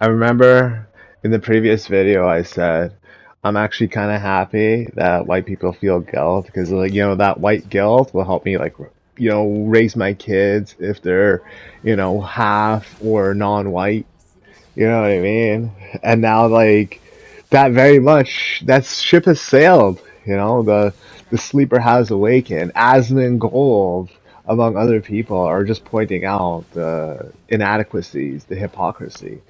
I remember in the previous video I said I'm actually kind of happy that white people feel guilt because like that white guilt will help me like raise my kids if they're half or non-white. You know what I mean? And now like that very much that ship has sailed. The sleeper has awakened. Asmon Gold, among other people, are just pointing out the inadequacies, the hypocrisy,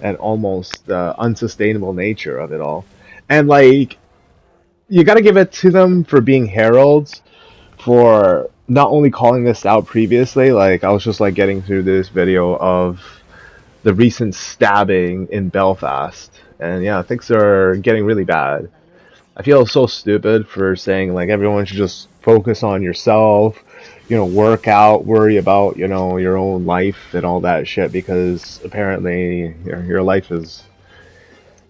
and almost the unsustainable nature of it all. And like you got to give it to them for being heralds for not only calling this out previously. Like I was just like getting through this video of the recent stabbing in Belfast, and yeah, things are getting really bad. I feel so stupid for saying like everyone should just focus on yourself, work out, worry about, your own life and all that shit because apparently your life is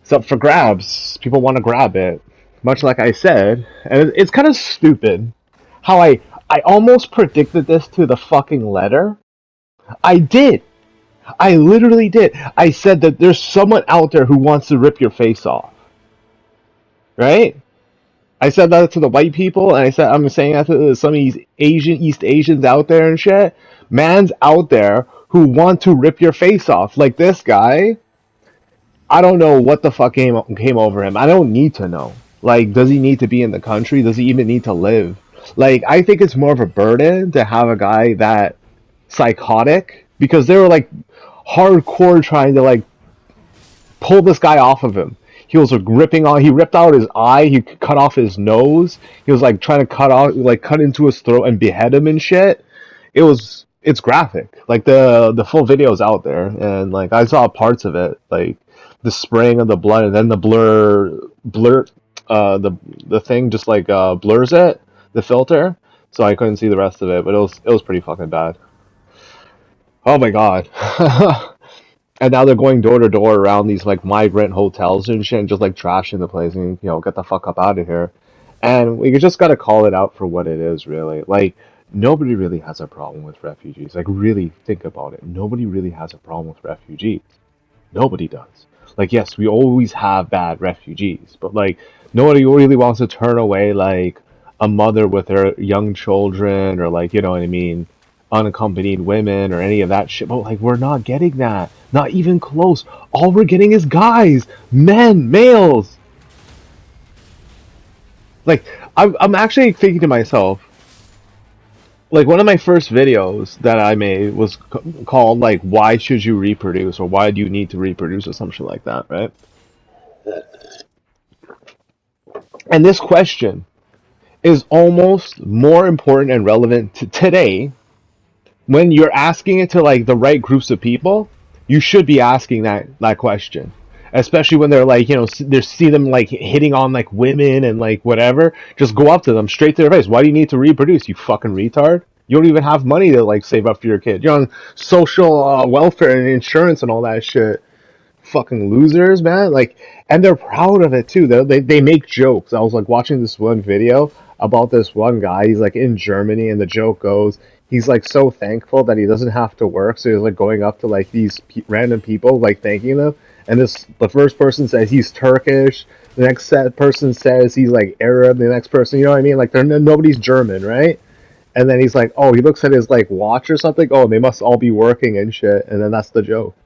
it's up for grabs. People want to grab it. Much like I said, and it's kind of stupid how I almost predicted this to the fucking letter. I did. I literally did. I said that there's someone out there who wants to rip your face off, right? I said that to the white people, and I'm saying that to some of these East Asians out there and shit. Man's out there who want to rip your face off. Like this guy, I don't know what the fuck came over him. I don't need to know. Like, does he need to be in the country? Does he even need to live? Like, I think it's more of a burden to have a guy that psychotic because they were like hardcore trying to like pull this guy off of him. He was like ripping on. He ripped out his eye. He cut off his nose. He was like trying to cut into his throat and behead him and shit. It's graphic. Like the full video is out there, and like I saw parts of it, like the spraying of the blood, and then the blur, the thing just like blurs it, the filter. So I couldn't see the rest of it, but it was pretty fucking bad. Oh my god. And now they're going door to door around these like migrant hotels and shit, and just like trashing the place, and get the fuck up out of here. And we just gotta call it out for what it is, really. Like nobody really has a problem with refugees. Like really think about it. Nobody really has a problem with refugees. Nobody does. Like yes, we always have bad refugees, but like nobody really wants to turn away like a mother with her young children or like you know what I mean, unaccompanied women or any of that shit. But like we're not getting that. Not even close. All we're getting is guys, men, males. Like I'm actually thinking to myself, like one of my first videos that I made was called like why should you reproduce or why do you need to reproduce or something like that, right? And this question is almost more important and relevant to today when you're asking it to like the right groups of people. You should be asking that question, especially when they're like they see them like hitting on like women and like whatever. Just go up to them straight to their face. Why do you need to reproduce, you fucking retard? You don't even have money to like save up for your kid. You're on social welfare and insurance and all that shit. Fucking losers, man. Like, and they're proud of it too. They make jokes. I was like watching this one video about this one guy. He's like in Germany, and the joke goes, he's like so thankful that he doesn't have to work. So he's like going up to like these random people, like thanking them. And the first person says he's Turkish. The next person says he's like Arab. The next person, you know what I mean? Like nobody's German, right? And then he's like, oh, he looks at his like watch or something. Oh, they must all be working and shit. And then that's the joke.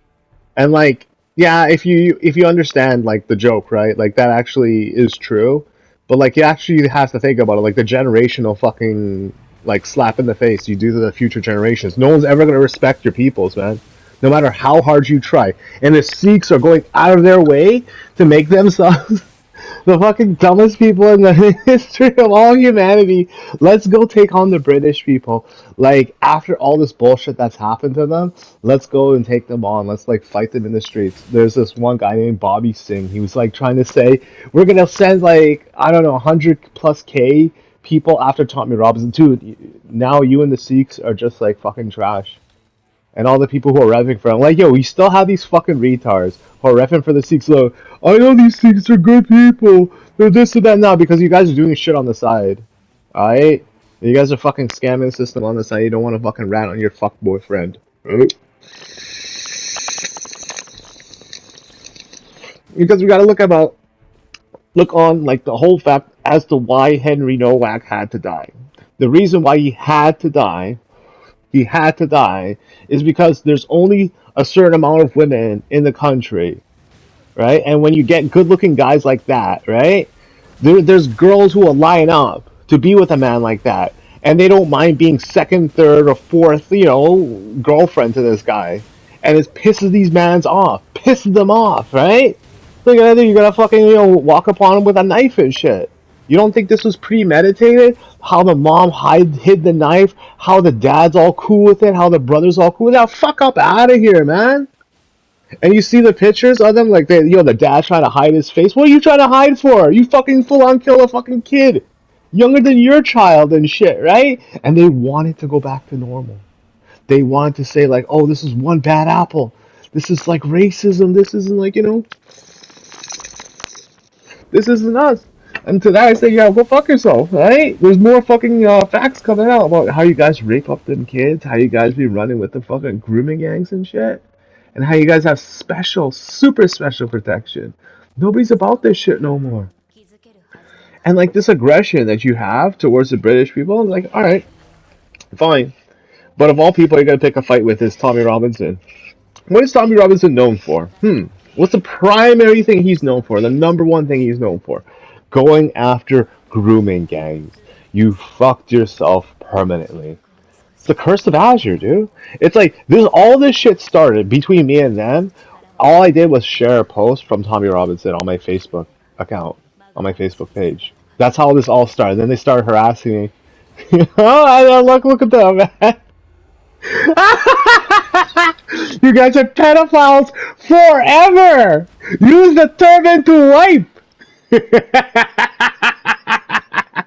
And like, yeah, if you understand like the joke, right? Like that actually is true. But like you actually have to think about it, like the generational fucking like slap in the face you do to the future generations. No one's ever gonna respect your peoples, man. No matter how hard you try. And the Sikhs are going out of their way to make themselves the fucking dumbest people in the history of all humanity. Let's go take on the British people. Like after all this bullshit that's happened to them, let's go and take them on. Let's like fight them in the streets. There's this one guy named Bobby Singh. He was like trying to say we're gonna send like I don't know 100+ K people after Tommy Robinson. Dude, now you and the Sikhs are just like fucking trash. And all the people who are revving for him, like, yo, we still have these fucking retards who are revving for the Sikhs. Look, I know these Sikhs are good people. They're this and that now because you guys are doing shit on the side. Alright? You guys are fucking scamming the system on the side. You don't want to fucking rat on your fuck boyfriend. Right? Because we got to look on like the whole fact as to why Henry Nowak had to die. The reason why he had to die, is because there's only a certain amount of women in the country, right? And when you get good-looking guys like that, right? There's girls who will line up to be with a man like that, and they don't mind being second, third, or fourth, girlfriend to this guy, and it pisses these mans off, pisses them off, right? Look at it, you're gonna fucking walk upon him with a knife and shit. You don't think this was premeditated? How the mom hid the knife? How the dad's all cool with it? How the brother's all cool with it? Now, fuck up out of here, man. And you see the pictures of them, like the dad trying to hide his face. What are you trying to hide for? You fucking full on kill a fucking kid, younger than your child and shit, right? And they wanted to go back to normal. They wanted to say like, oh, this is one bad apple. This is like racism. This isn't like this isn't us. And to that I say, yeah, go fuck yourself, right? There's more fucking facts coming out about how you guys rape up them kids, how you guys be running with the fucking grooming gangs and shit, and how you guys have special, super special protection. Nobody's about this shit no more. And like this aggression that you have towards the British people, like, all right, fine. But of all people you're gonna pick a fight with is Tommy Robinson. What is Tommy Robinson known for? What's the primary thing he's known for? The number one thing he's known for? Going after grooming gangs. You fucked yourself permanently. It's the curse of Azure, dude. It's like this. All this shit started between me and them. All I did was share a post from Tommy Robinson on my Facebook account, on my Facebook page. That's how this all started. Then they started harassing me. Oh, I don't look at them, man. You guys are pedophiles forever. Use the turban to wipe.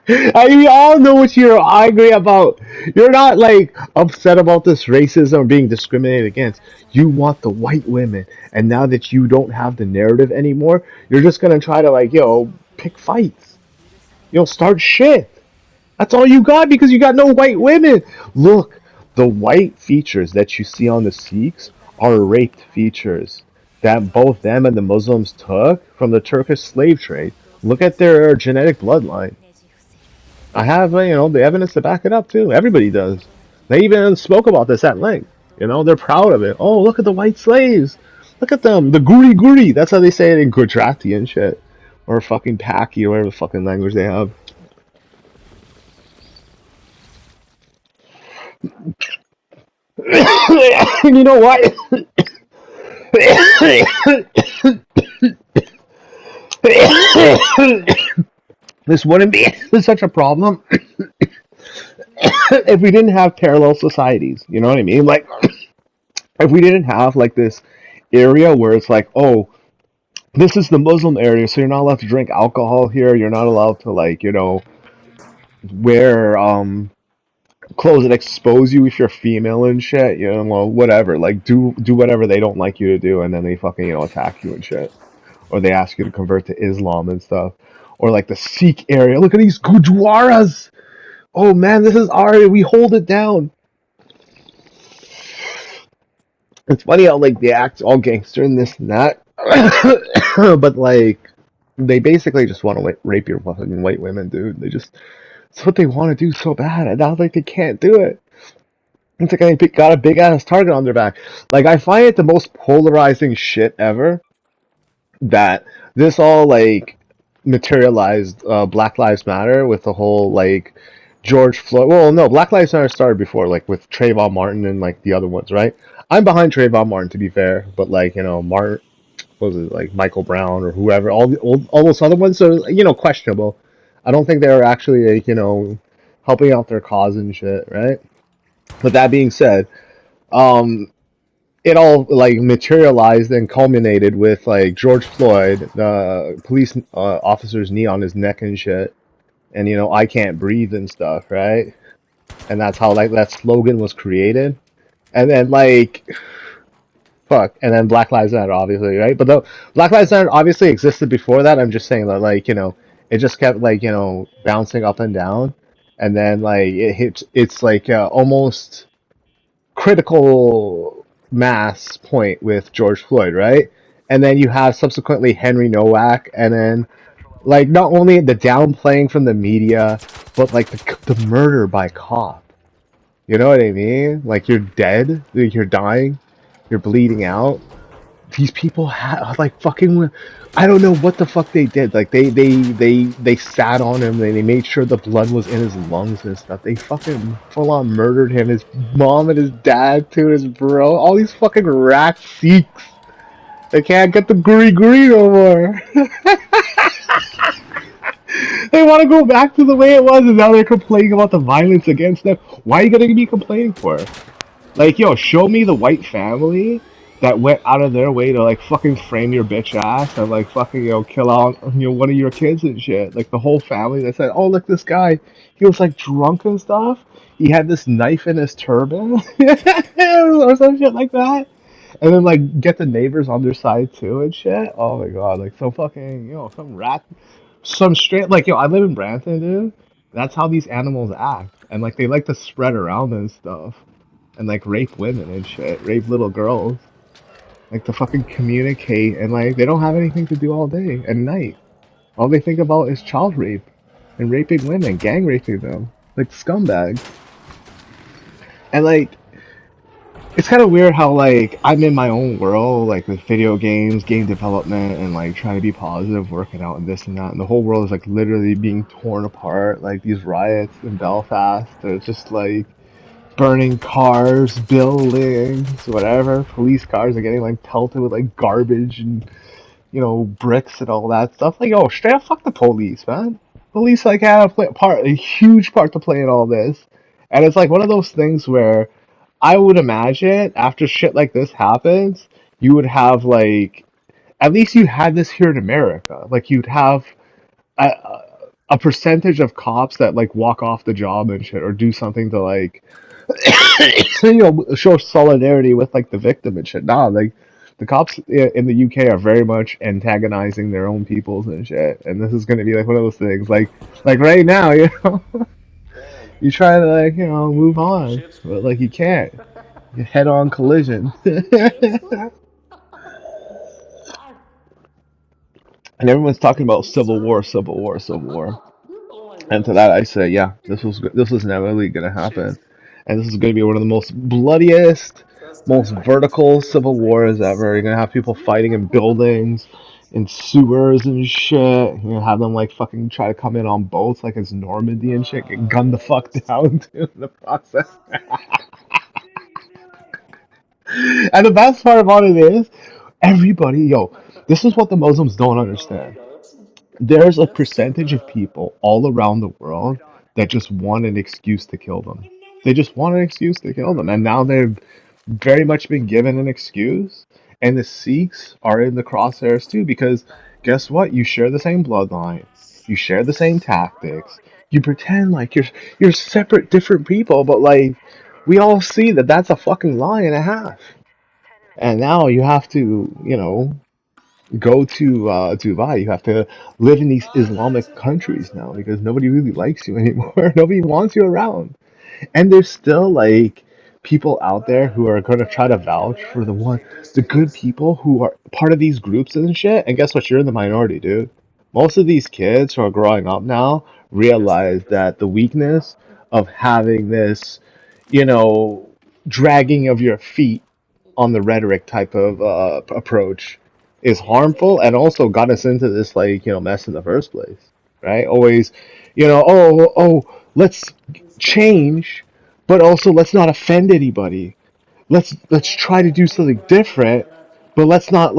And we all know what you're angry about. You're not like upset about this racism or being discriminated against. You want the white women, and now that you don't have the narrative anymore, you're just gonna try to like pick fights. Start shit. That's all you got because you got no white women. Look, the white features that you see on the Sikhs are raped features that both them and the Muslims took from the Turkish slave trade. Look at their genetic bloodline. I have, the evidence to back it up too. Everybody does. They even spoke about this at length. They're proud of it. Oh, look at the white slaves. Look at them. The guri guri. That's how they say it in Gujarati and shit. Or fucking Paki or whatever fucking language they have. You know what? This wouldn't be such a problem if we didn't have parallel societies. You know what I mean? Like, if we didn't have like this area where it's like, oh, this is the Muslim area, so you're not allowed to drink alcohol here. You're not allowed to like, wear clothes that expose you if you're female and shit. Well, whatever. Like, do whatever they don't like you to do, and then they fucking attack you and shit, or they ask you to convert to Islam and stuff, or like the Sikh area. Look at these Gurdwaras. Oh man, this is our. We hold it down. It's funny how like they act all gangster and this and that, but like they basically just want to rape your fucking white women, dude. It's what they want to do so bad, and now like they can't do it. It's like they got a big ass target on their back. Like I find it the most polarizing shit ever that this all like materialized Black Lives Matter with the whole like George Floyd. Well, no, Black Lives Matter started before, like with Trayvon Martin and like the other ones, right? I'm behind Trayvon Martin to be fair, but like Martin, what was it like Michael Brown or whoever, all those other ones are questionable. I don't think they were actually like helping out their cause and shit, right? But that being said, um, it all like materialized and culminated with like George Floyd, the police officer's knee on his neck and shit, and I can't breathe and stuff, right? And that's how like that slogan was created. And then like fuck, and then Black Lives Matter, obviously, right? But the Black Lives Matter obviously existed before that. I'm just saying that like it just kept like bouncing up and down, and then like it hits. It's like almost critical mass point with George Floyd, right? and then you have subsequently Henry Nowak, and then like not only the downplaying from the media, but like the murder by cop. You know what I mean? Like you're dead, like you're dying, you're bleeding out. These people had like fucking, I don't know what the fuck they did. Like they sat on him. They made sure the blood was in his lungs and stuff. They fucking full on murdered him. His mom and his dad too. His bro. All these fucking rat Sikhs. They can't get the guri no more. They want to go back to the way it was, and now they're complaining about the violence against them. Why are you gonna be complaining for? Like, yo, show me the white family that went out of their way to like fucking frame your bitch ass and like fucking kill out one of your kids and shit. Like the whole family that said, "Oh, look, this guy, he was like drunk and stuff. He had this knife in his turban or some shit like that." And then like get the neighbors on their side too and shit. Oh my god, like some fucking some rat, some straight like I live in Brampton, dude. That's how these animals act, and like they like to spread around and stuff and like rape women and shit, rape little girls, like to fucking communicate, and like they don't have anything to do all day and night. All they think about is child rape and raping women, gang raping them, like scumbags. And like it's kind of weird how like I'm in my own world, like with video games, game development, and like trying to be positive, working out, and this and that, and the whole world is like literally being torn apart. Like these riots in Belfast, they're just like burning cars, buildings, whatever. Police cars are getting like pelted with like garbage and bricks and all that stuff. Like, oh, straight up, fuck the police, man. Police like had a huge part to play in all this, and it's like one of those things where I would imagine after shit like this happens, you would have like at least you had this here in America. Like you'd have a, a percentage of cops that like walk off the job and shit or do something to like show solidarity with like the victim and shit. Nah, like the cops in the UK are very much antagonizing their own peoples and shit. And this is gonna be like one of those things. Like right now, you try to like move on, but like you can't. Head on collision. And everyone's talking about civil war, civil war, civil war. And to that I say, yeah, this was inevitably gonna happen, and this is gonna be one of the most bloodiest, most vertical civil wars ever. You're gonna have people fighting in buildings, in sewers and shit. You're gonna have them like fucking try to come in on boats like it's Normandy and shit, get gunned the fuck down too in the process. And the best part about it is, everybody, this is what the Muslims don't understand. There's a percentage of people all around the world that just want an excuse to kill them. They just want an excuse to kill them. And now they've very much been given an excuse. And the Sikhs are in the crosshairs too, because guess what? You share the same bloodline. You share the same tactics. You pretend like you're separate, different people, but like we all see that that's a fucking lie and a half. And now you have to, go to Dubai. You have to live in these Islamic countries now because nobody really likes you anymore. Nobody wants you around. And there's still like people out there who are going to try to vouch for the good people who are part of these groups and shit. And guess what? You're in the minority, dude. Most of these kids who are growing up now realize that the weakness of having this, you know, dragging of your feet on the rhetoric type of approach is harmful and also got us into this like mess in the first place, right? Always, let's change, but also let's not offend anybody. Let's try to do something different, but let's not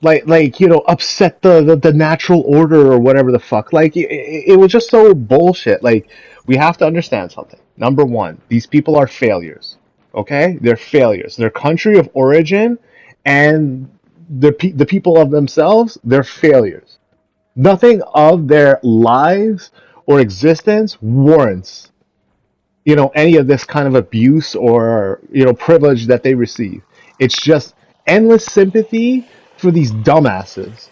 upset the natural order or whatever the fuck. Like it was just so bullshit. Like we have to understand something. Number one, these people are failures. Okay, they're failures. Their country of origin and the people of themselves, they're failures. Nothing of their lives or existence warrants any of this kind of abuse or privilege that they receive. It's just endless sympathy for these dumbasses,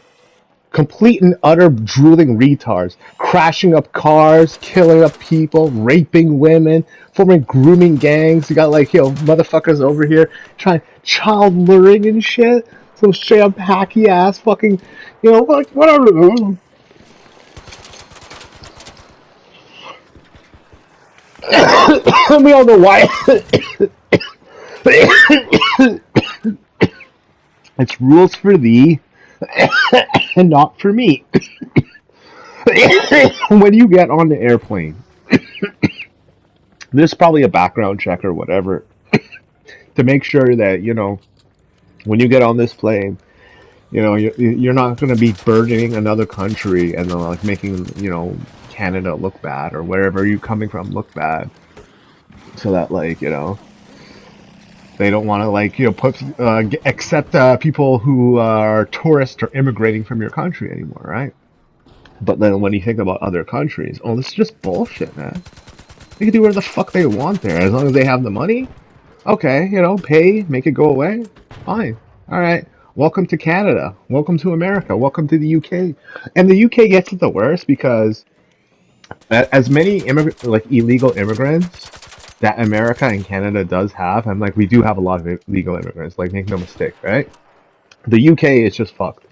complete and utter drooling retards, crashing up cars, killing up people, raping women, forming grooming gangs. You got like motherfuckers over here trying child luring and shit. It's Some straight up hacky ass fucking, like whatever. We all know why. It's rules for thee and not for me. When you get on the airplane, there's probably a background check or whatever to make sure that when you get on this plane, you're not going to be burdening another country and like making Canada look bad or wherever you're coming from look bad, so that like they don't want to like put accept people who are tourists or immigrating from your country anymore, right? But then when you think about other countries, oh, this is just bullshit, man. They can do whatever the fuck they want there as long as they have the money. Okay, pay, make it go away. Fine. All right. Welcome to Canada. Welcome to America. Welcome to the UK. And the UK gets it the worst because as many like illegal immigrants that America and Canada does have, and like we do have a lot of illegal immigrants, like make no mistake, right? The UK is just fucked.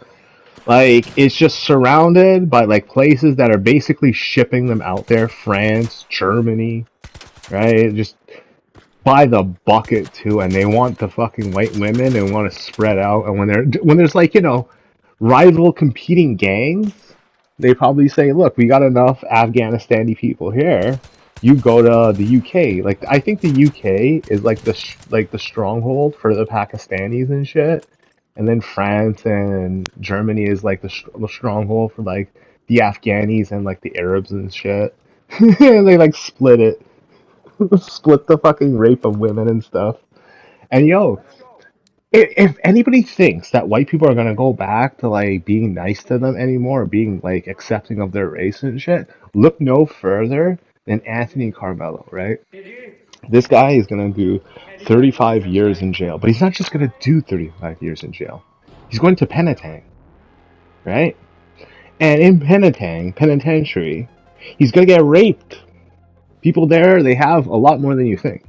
Like it's just surrounded by like places that are basically shipping them out there. France, Germany, right? Just by the bucket too, and they want the fucking white women and want to spread out. And when there's like rival competing gangs, they probably say, "Look, we got enough Afghanistani people here. You go to the UK." Like I think the UK is like the stronghold for the Pakistanis and shit, and then France and Germany is like the stronghold for like the Afghanis and like the Arabs and shit. And they like split it. Split the fucking rape of women and stuff. And if anybody thinks that white people are gonna go back to like being nice to them anymore, or being like accepting of their race and shit, look no further than Anthony Carmelo, right? This guy is gonna do 35 years in jail, but he's not just gonna do 35 years in jail. He's going to Penitang, right? And in penitentiary, he's gonna get raped. People there, they have a lot more than you think.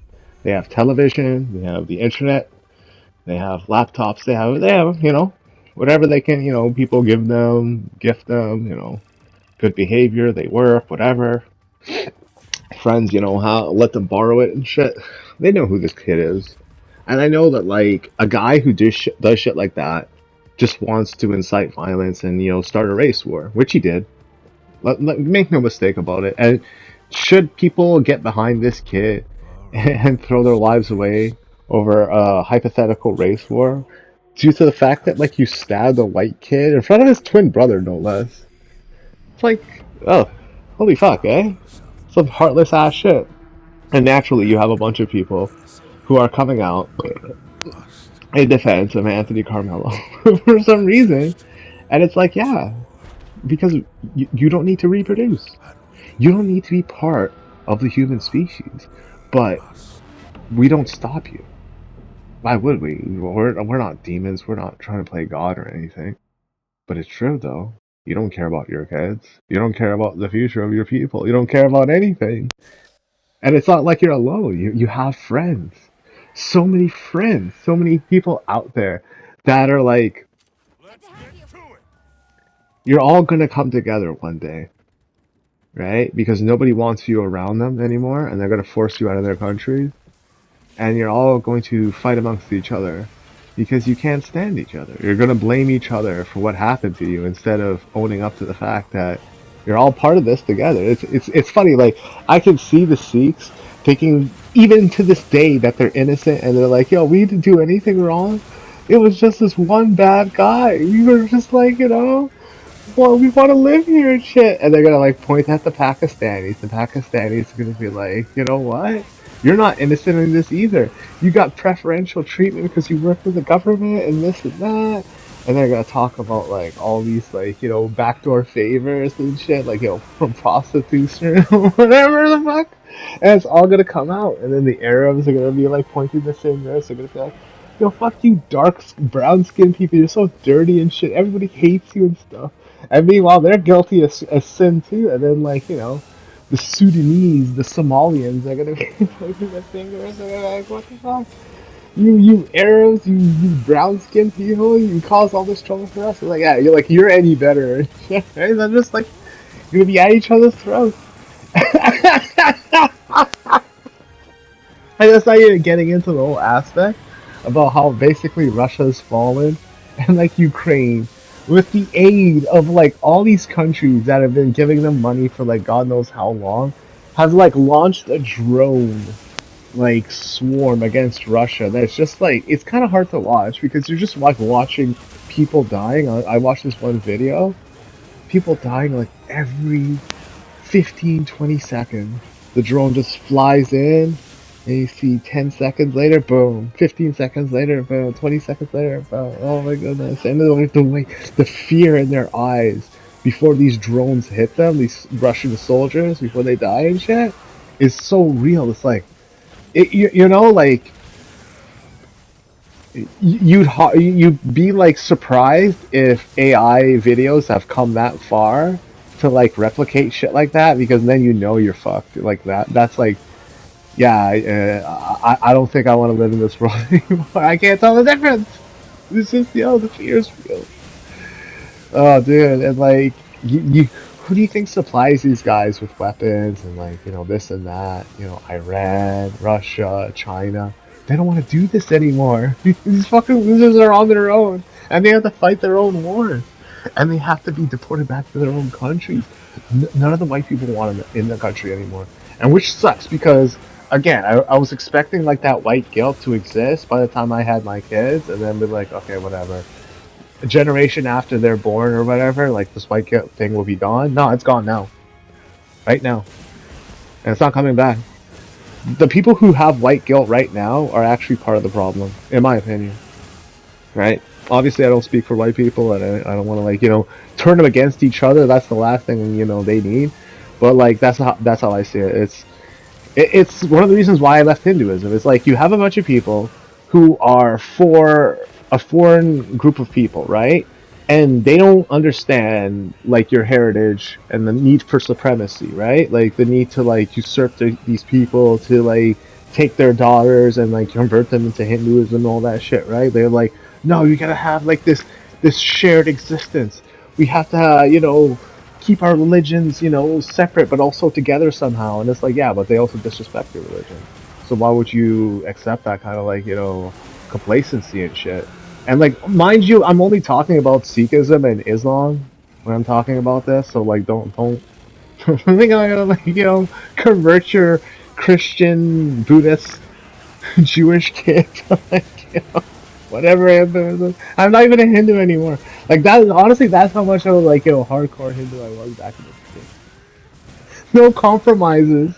They have television, they have the internet, they have laptops, they have, whatever they can, people give them, gift them, good behavior, they work, whatever. Friends, how let them borrow it and shit. They know who this kid is. And I know that like a guy who does shit like that just wants to incite violence and start a race war, which he did. Make no mistake about it. And should people get behind this kid and throw their lives away over a hypothetical race war due to the fact that like you stabbed a white kid in front of his twin brother, no less? It's like, oh, holy fuck, eh? Some heartless ass shit. And naturally, you have a bunch of people who are coming out in defense of Anthony Carmelo for some reason. And it's like, yeah, because you don't need to reproduce. You don't need to be part of the human species. But we don't stop you. Why would we? We're not demons. We're not trying to play God or anything. But it's true, though. You don't care about your kids. You don't care about the future of your people. You don't care about anything. And it's not like you're alone. You have friends. So many friends. So many people out there that are like, you're all going to come together one day. Right? Because nobody wants you around them anymore, and they're going to force you out of their country. And you're all going to fight amongst each other because you can't stand each other. You're going to blame each other for what happened to you instead of owning up to the fact that you're all part of this together. It's funny. Like I can see the Sikhs thinking, even to this day, that they're innocent, and they're like, "Yo, we didn't do anything wrong. It was just this one bad guy. We were just like, well, we want to live here and shit." And they're gonna like point at the Pakistanis. The Pakistanis are gonna be like, "You know what? You're not innocent in this either. You got preferential treatment because you work for the government and this and that." And they're gonna talk about like all these like backdoor favors and shit, like from prostitution or whatever the fuck. And it's all gonna come out, and then the Arabs are gonna be like pointing the fingers. They're gonna be like, "Yo, fuck you, dark brown skinned people. You're so dirty and shit. Everybody hates you and stuff." And meanwhile, they're guilty as sin too. And then like the Sudanese, the Somalians, they're gonna be pointing their fingers. And they're like, "What the fuck?" You Arabs, you brown skinned people, you cause all this trouble for us. It's like, yeah, you're any better. Right? I'm just like, you're gonna be at each other's throats. I just started getting into the whole aspect about how basically Russia's fallen and like Ukraine, with the aid of like all these countries that have been giving them money for like God knows how long, has like launched a drone like swarm against Russia. That's just like, it's kind of hard to watch because you're just like watching people dying. I watched this one video, people dying like every 15, 20 seconds. The drone just flies in, and you see 10 seconds later, boom. 15 seconds later, boom. 20 seconds later, boom. Oh my goodness. And the fear in their eyes before these drones hit them, these Russian soldiers, before they die and shit, is so real. It's like, like, you'd be like surprised if AI videos have come that far to like replicate shit like that, because then you're fucked like that. That's like, yeah, I don't think I want to live in this world anymore. I can't tell the difference. It's just, the fear's real. Oh, dude, and like, who do you think supplies these guys with weapons and like, this and that? Iran, Russia, China. They don't want to do this anymore. These fucking losers are on their own, and they have to fight their own wars, and they have to be deported back to their own countries. None of the white people want them in the country anymore, and which sucks because, again, I was expecting like that white guilt to exist by the time I had my kids, and then be like, okay, whatever, a generation after they're born or whatever, like this white guilt thing will be gone. No, it's gone now, right now, and it's not coming back. The people who have white guilt right now are actually part of the problem, in my opinion. Right? Obviously, I don't speak for white people, and I don't want to like turn them against each other. That's the last thing they need. But like that's how I see it. It's one of the reasons why I left Hinduism. It's like you have a bunch of people who are for a foreign group of people, right? And they don't understand like your heritage and the need for supremacy, right? Like the need to like usurp these people, to like take their daughters and like convert them into Hinduism and all that shit, right? They're like, no, you gotta have like this shared existence. We have to, keep our religions, separate but also together somehow. And it's like, yeah, but they also disrespect your religion. So why would you accept that kind of like, complacency and shit? And like, mind you, I'm only talking about Sikhism and Islam when I'm talking about this. So like, don't think I'm gonna like, convert your Christian, Buddhist, Jewish kid to like, whatever Hinduism. I'm not even a Hindu anymore. Like that. Honestly, that's how much of like hardcore Hindu I was back in the day. No compromises.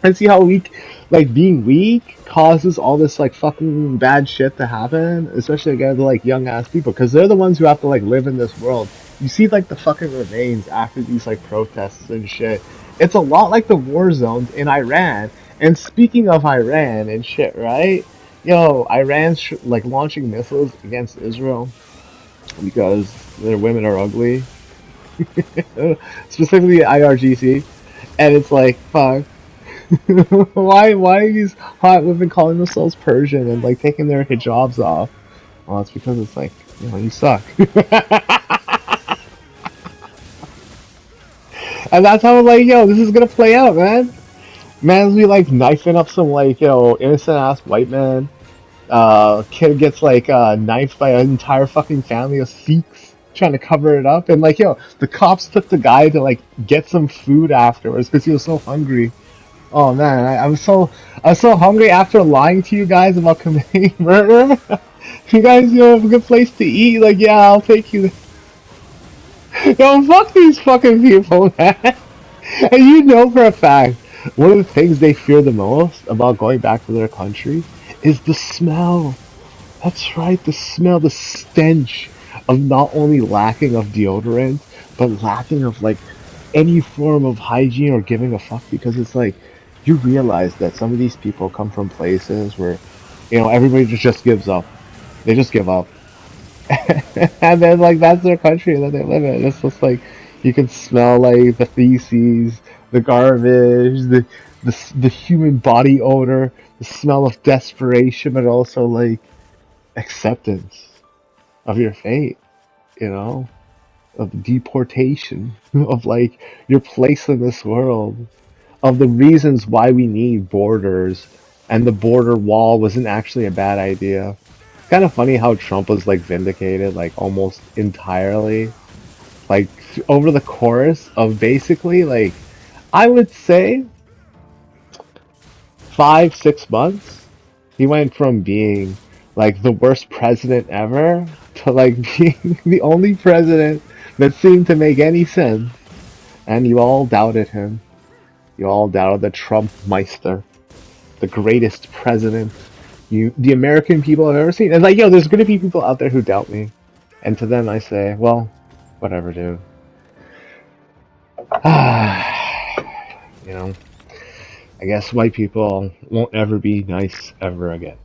And see how weak, like being weak causes all this like fucking bad shit to happen, especially against like young ass people, because they're the ones who have to like live in this world. You see like the fucking remains after these like protests and shit. It's a lot like the war zones in Iran. And speaking of Iran and shit, right? Iran's like launching missiles against Israel because their women are ugly, specifically IRGC, and it's like fuck. Why are these hot women calling themselves Persian and like taking their hijabs off? Well, it's because it's like, you suck. And that's how I'm like, this is gonna play out, man. Man's be like knifing up some like, innocent ass white man. Kid gets like knifed by an entire fucking family of Sikhs trying to cover it up, and like, the cops took the guy to like get some food afterwards because he was so hungry. Oh man, I'm so hungry after lying to you guys about committing murder. You guys, have a good place to eat. Like, yeah, I'll take you. Yo, fuck these fucking people, man. And for a fact, one of the things they fear the most about going back to their country is the smell. That's right, the smell, the stench of not only lacking of deodorant, but lacking of like any form of hygiene or giving a fuck, because it's like you realize that some of these people come from places where everybody just gives up. They just give up. And then like that's their country that they live in. It's just like you can smell like the feces, the garbage, the human body odor, the smell of desperation, but also like acceptance of your fate, you know, of deportation, of like your place in this world, of the reasons why we need borders, and the border wall wasn't actually a bad idea. Kind of funny how Trump was like vindicated like almost entirely like over the course of basically like I would say 5 6 months. He went from being like the worst president ever to like being the only president that seemed to make any sense. And you all doubted him. You all doubted the Trump Meister, the greatest president the American people have ever seen. And like, yo, there's gonna be people out there who doubt me. And to them I say, well, whatever, dude. You know, I guess white people won't ever be nice ever again.